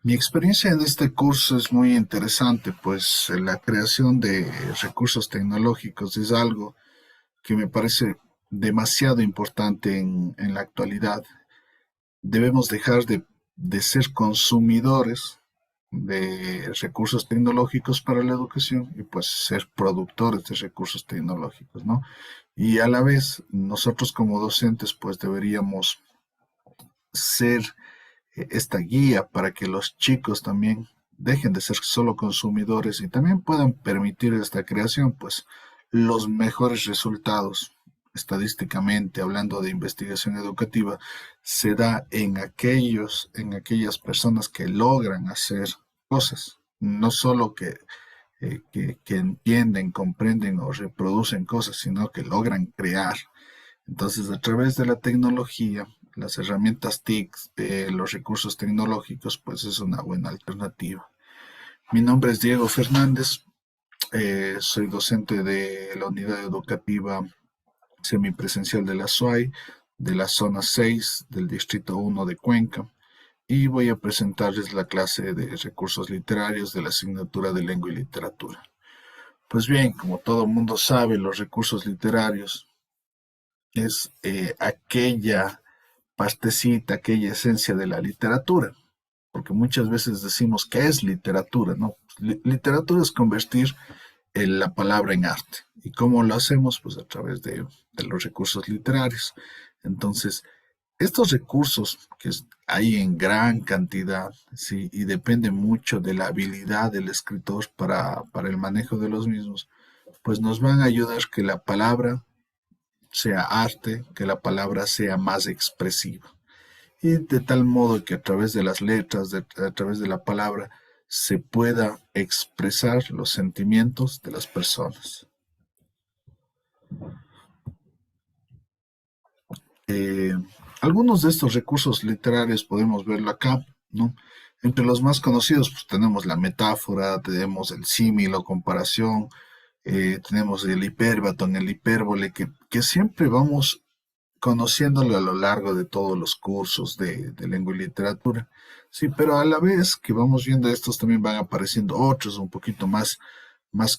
Mi experiencia en este curso es muy interesante, pues la creación de recursos tecnológicos es algo que me parece demasiado importante en la actualidad. Debemos dejar de ser consumidores de recursos tecnológicos para la educación y pues ser productores de recursos tecnológicos, ¿no? Y a la vez, nosotros como docentes pues deberíamos ser esta guía para que los chicos también dejen de ser solo consumidores y también puedan permitir esta creación, pues los mejores resultados, estadísticamente hablando de investigación educativa, se da en aquellas personas que logran hacer cosas, no solo que entienden, comprenden o reproducen cosas, sino que logran crear. Entonces, a través de la tecnología, las herramientas TIC, los recursos tecnológicos, pues es una buena alternativa. Mi nombre es Diego Fernández, soy docente de la unidad educativa semipresencial de la SUAY, de la zona 6 del distrito 1 de Cuenca, y voy a presentarles la clase de recursos literarios de la asignatura de lengua y literatura. Pues bien, como todo mundo sabe, los recursos literarios es aquella partecita, aquella esencia de la literatura, porque muchas veces decimos que es literatura, ¿no? Literatura es convertir la palabra en arte. ¿Y cómo lo hacemos? Pues a través de los recursos literarios. Entonces, estos recursos que hay en gran cantidad, ¿sí? Y depende mucho de la habilidad del escritor para el manejo de los mismos, pues nos van a ayudar que la palabra sea arte, que la palabra sea más expresiva. Y de tal modo que a través de las letras, a través de la palabra, se pueda expresar los sentimientos de las personas. Eh, Algunos de estos recursos literarios podemos verlo acá, ¿no? Entre los más conocidos, pues tenemos la metáfora, tenemos el símil o comparación, tenemos el hipérbaton, el hipérbole, que siempre vamos conociéndolo a lo largo de todos los cursos de lengua y literatura. Sí, pero a la vez que vamos viendo estos también van apareciendo otros un poquito más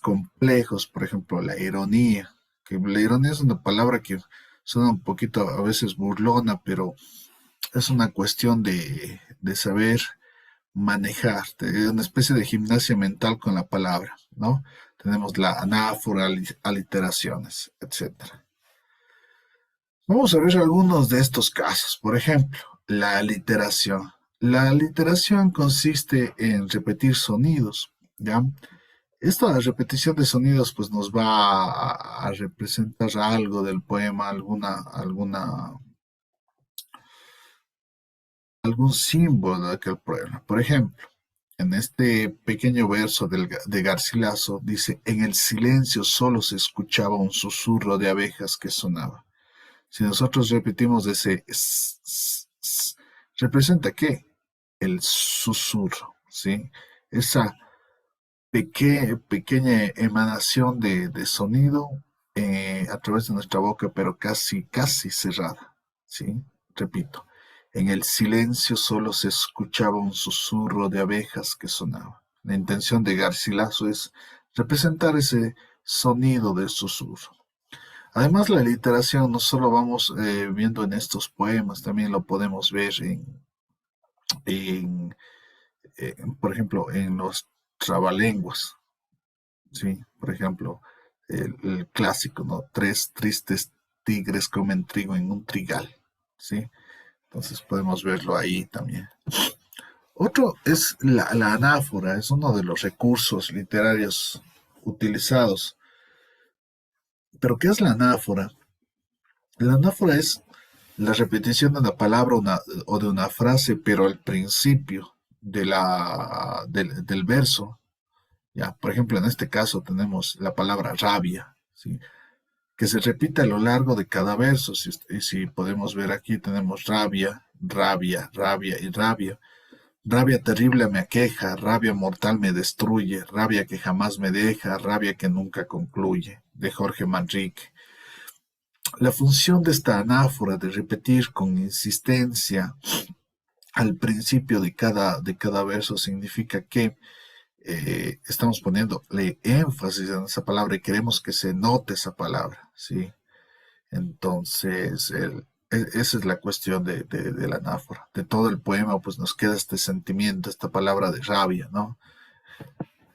complejos, por ejemplo, la ironía, que la ironía es una palabra que suena un poquito a veces burlona, pero es una cuestión de saber manejar, de una especie de gimnasia mental con la palabra, ¿no? Tenemos la anáfora, aliteraciones, etcétera. Vamos a ver algunos de estos casos. Por ejemplo, la aliteración. La aliteración consiste en repetir sonidos, ¿ya? Esta repetición de sonidos pues nos va a representar algo del poema, algún símbolo de aquel poema. Por ejemplo, en este pequeño verso de Garcilaso dice, en el silencio solo se escuchaba un susurro de abejas que sonaba. Si nosotros repetimos ese ¿representa qué? El susurro, ¿sí? Esa pequeña emanación de sonido a través de nuestra boca, pero casi cerrada, ¿sí? Repito, en el silencio solo se escuchaba un susurro de abejas que sonaba. La intención de Garcilaso es representar ese sonido del susurro. Además, la literación no solo vamos viendo en estos poemas, también lo podemos ver en, por ejemplo, en los trabalenguas, ¿sí? Por ejemplo, el clásico, ¿no? Tres tristes tigres comen trigo en un trigal, ¿sí? Entonces podemos verlo ahí también. Otro es la anáfora, es uno de los recursos literarios utilizados. ¿Pero qué es la anáfora? La anáfora es la repetición de una palabra o de una frase, pero al principio del verso. Ya, por ejemplo, en este caso tenemos la palabra rabia, ¿sí? Que se repite a lo largo de cada verso. Si podemos ver aquí, tenemos rabia, rabia, rabia y rabia. Rabia terrible me aqueja, rabia mortal me destruye, rabia que jamás me deja, rabia que nunca concluye, de Jorge Manrique. La función de esta anáfora de repetir con insistencia al principio de cada verso significa que estamos poniéndole énfasis en esa palabra y queremos que se note esa palabra, ¿sí? Entonces, esa es la cuestión de la anáfora. De todo el poema, pues nos queda este sentimiento, esta palabra de rabia, ¿no?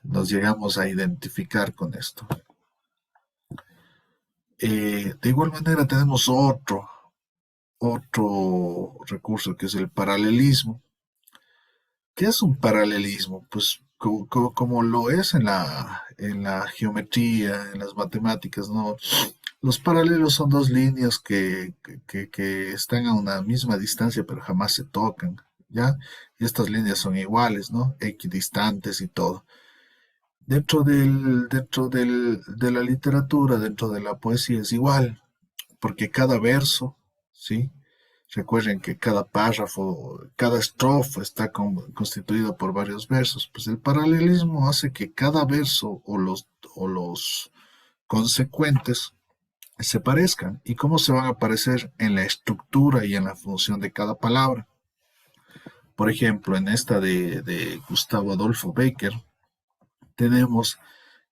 Nos llegamos a identificar con esto. De igual manera tenemos otro recurso que es el paralelismo. ¿Qué es un paralelismo? Pues como lo es en la geometría, en las matemáticas, ¿no? Los paralelos son dos líneas que están a una misma distancia pero jamás se tocan, ¿ya? Y estas líneas son iguales, ¿no? Equidistantes y todo. De la literatura, dentro de la poesía es igual, porque cada verso, ¿sí? Recuerden que cada párrafo, cada estrofa está constituida por varios versos. Pues el paralelismo hace que cada verso o los consecuentes se parezcan. ¿Y cómo se van a parecer? En la estructura y en la función de cada palabra. Por ejemplo, en esta de Gustavo Adolfo Bécquer, tenemos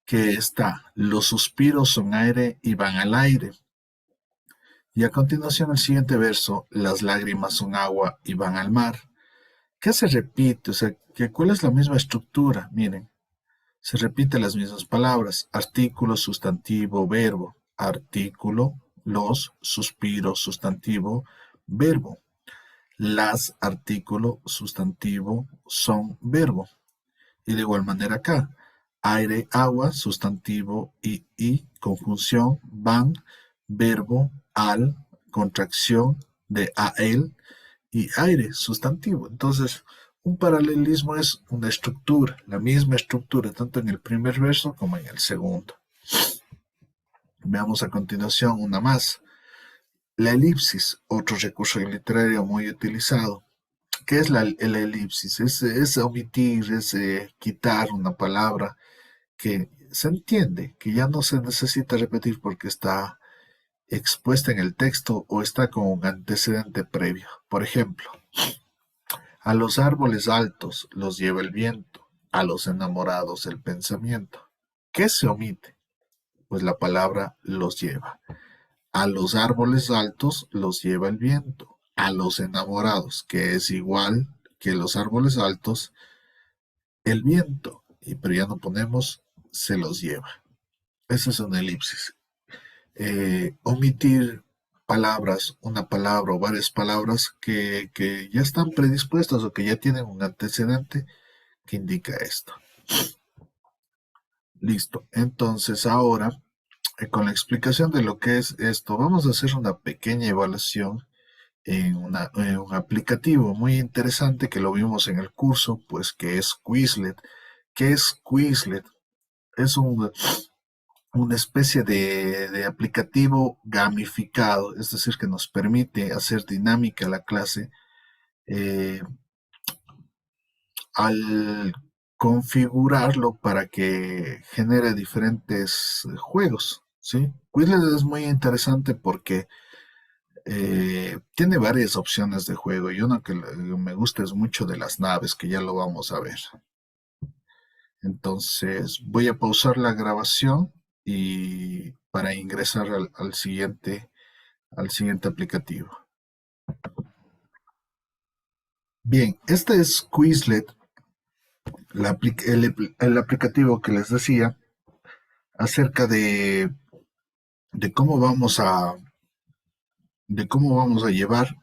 que está, los suspiros son aire y van al aire. Y a continuación el siguiente verso, las lágrimas son agua y van al mar. ¿Qué se repite? O sea, ¿cuál es la misma estructura? Miren, se repiten las mismas palabras, artículo, sustantivo, verbo, artículo, los, suspiro, sustantivo, verbo. Las, artículo, sustantivo, son verbo. Y de igual manera acá, aire, agua, sustantivo y conjunción, van, verbo, al, contracción de a él y aire, sustantivo. Entonces, un paralelismo es una estructura, la misma estructura, tanto en el primer verso como en el segundo. Veamos a continuación una más. La elipsis, otro recurso literario muy utilizado. ¿Qué es la elipsis? Es omitir, es quitar una palabra que se entiende, que ya no se necesita repetir porque está expuesta en el texto o está con un antecedente previo. Por ejemplo, a los árboles altos los lleva el viento, a los enamorados el pensamiento. ¿Qué se omite? Pues la palabra los lleva. A los árboles altos los lleva el viento, a los enamorados, que es igual que los árboles altos, el viento, pero ya no ponemos se los lleva. Esa es una elipsis. Omitir palabras, una palabra o varias palabras que ya están predispuestas o que ya tienen un antecedente que indica esto. Listo. Entonces ahora, con la explicación de lo que es esto, vamos a hacer una pequeña evaluación en un aplicativo muy interesante que lo vimos en el curso, pues que es Quizlet. ¿Qué es Quizlet? Es una especie de aplicativo gamificado, es decir, que nos permite hacer dinámica la clase eh, al configurarlo para que genere diferentes juegos, ¿sí? Quizlet es muy interesante porque tiene varias opciones de juego y una que me gusta es mucho de las naves, que ya lo vamos a ver. Entonces voy a pausar la grabación y para ingresar al siguiente aplicativo. Bien, este es Quizlet, el aplicativo que les decía acerca de cómo vamos de cómo vamos a llevar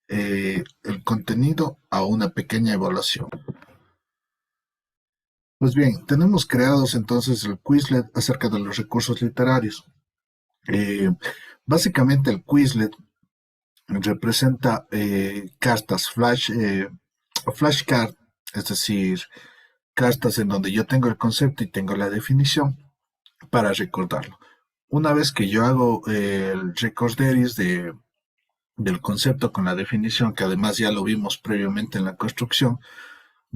el contenido a una pequeña evaluación. Pues bien, tenemos creados entonces el Quizlet acerca de los recursos literarios. Eh, Básicamente el Quizlet representa cartas flashcard, es decir, cartas en donde yo tengo el concepto y tengo la definición para recordarlo. Una vez que yo hago el recorderis del concepto con la definición, que además ya lo vimos previamente en la construcción,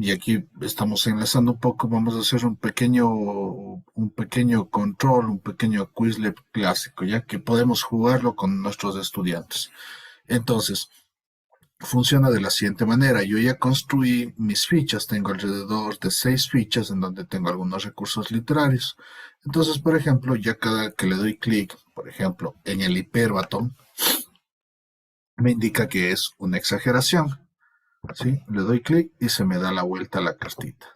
y aquí estamos enlazando un poco, vamos a hacer un pequeño control, un pequeño Quizlet clásico, ya que podemos jugarlo con nuestros estudiantes. Entonces, funciona de la siguiente manera. Yo ya construí mis fichas, tengo alrededor de 6 fichas en donde tengo algunos recursos literarios. Entonces, por ejemplo, ya cada que le doy clic, por ejemplo, en el hipérbaton, me indica que es una exageración. ¿Sí? Le doy clic y se me da la vuelta a la cartita.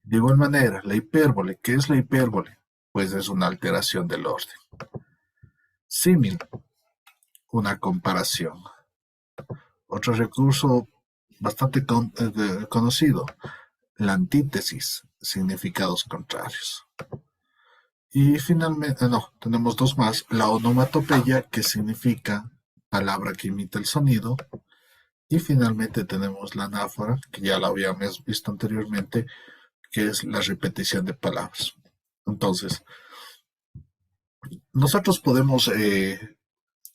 De igual manera, la hipérbole, ¿qué es la hipérbole? Pues es una alteración del orden. Símil, una comparación. Otro recurso bastante conocido, la antítesis, significados contrarios. Y finalmente, no, tenemos dos más, la onomatopeya, que significa palabra que imita el sonido. Y finalmente tenemos la anáfora, que ya la habíamos visto anteriormente, que es la repetición de palabras. Entonces, nosotros podemos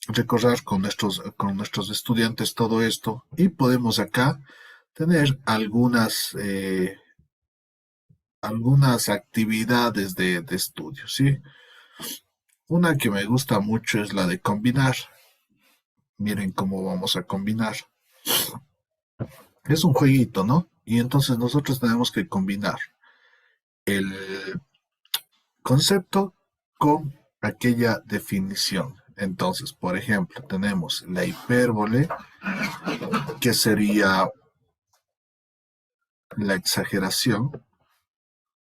recorrer con nuestros estudiantes todo esto y podemos acá tener algunas actividades de estudio, ¿sí? Una que me gusta mucho es la de combinar. Miren cómo vamos a combinar. Es un jueguito, ¿no? Y entonces nosotros tenemos que combinar el concepto con aquella definición. Entonces, por ejemplo, tenemos la hipérbole, que sería la exageración,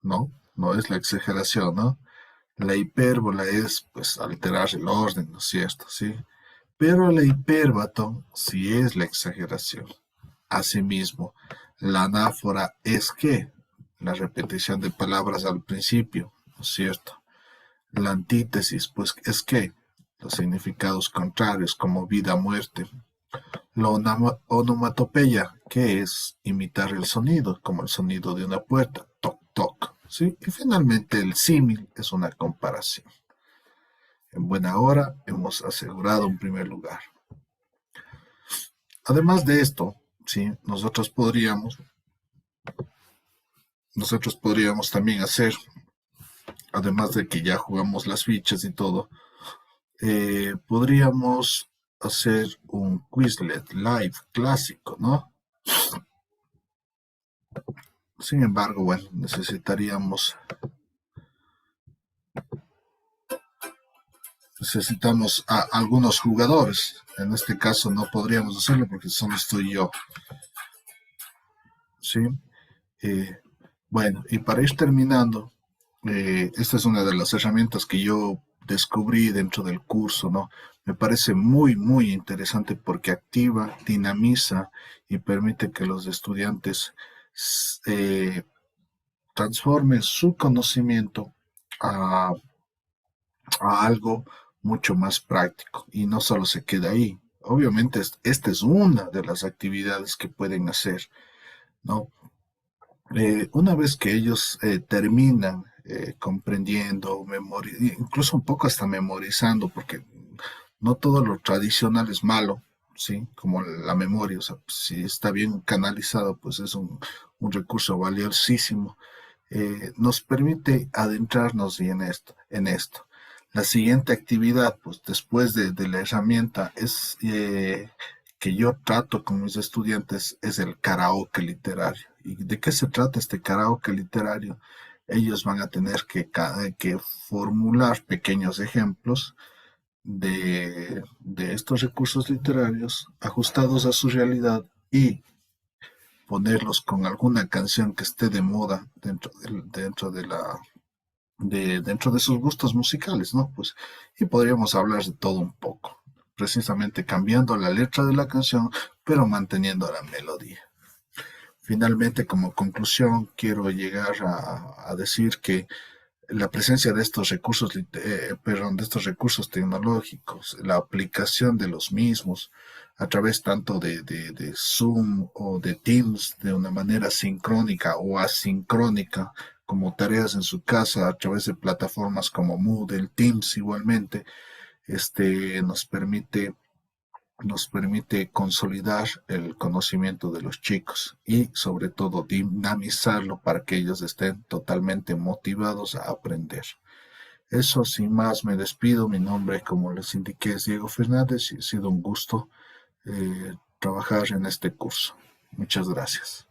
¿no? No es la exageración, ¿no? La hipérbola es, pues, alterar el orden, ¿no es cierto? Sí. Pero la hipérbaton sí es la exageración. Asimismo, la anáfora es que la repetición de palabras al principio, ¿no es cierto? La antítesis, pues, es que los significados contrarios como vida, muerte. La onomatopeya, que es imitar el sonido, como el sonido de una puerta, toc, toc. ¿Sí? Y finalmente el símil es una comparación. En buena hora hemos asegurado un primer lugar. Además de esto, ¿sí? Nosotros podríamos también hacer, además de que ya jugamos las fichas y todo, podríamos hacer un Quizlet live clásico, ¿no? Sin embargo, bueno, necesitamos a algunos jugadores. En este caso no podríamos hacerlo porque solo estoy yo, ¿sí? Eh, bueno, y para ir terminando, esta es una de las herramientas que yo descubrí dentro del curso, ¿no? Me parece muy, muy interesante porque activa, dinamiza y permite que los estudiantes eh, transformen su conocimiento a, a algo mucho más práctico y no solo se queda ahí. Obviamente, esta es una de las actividades que pueden hacer, ¿no? Una vez que ellos terminan comprendiendo, incluso un poco hasta memorizando, porque no todo lo tradicional es malo, ¿sí? Como la memoria, o sea, si está bien canalizado, pues es un recurso valiosísimo. Nos permite adentrarnos y en esto. La siguiente actividad, pues después de la herramienta, es que yo trato con mis estudiantes, es el karaoke literario. ¿Y de qué se trata este karaoke literario? Ellos van a tener que formular pequeños ejemplos de estos recursos literarios ajustados a su realidad y ponerlos con alguna canción que esté de moda dentro de sus gustos musicales, ¿no? Pues, y podríamos hablar de todo un poco, precisamente cambiando la letra de la canción, pero manteniendo la melodía. Finalmente, como conclusión, quiero llegar a decir que la presencia de estos recursos tecnológicos, la aplicación de los mismos a través tanto de Zoom o de Teams de una manera sincrónica o asincrónica, como tareas en su casa a través de plataformas como Moodle, Teams igualmente, nos permite consolidar el conocimiento de los chicos y sobre todo dinamizarlo para que ellos estén totalmente motivados a aprender. Eso, sin más, me despido. Mi nombre, como les indiqué, es Diego Fernández y ha sido un gusto trabajar en este curso. Muchas gracias.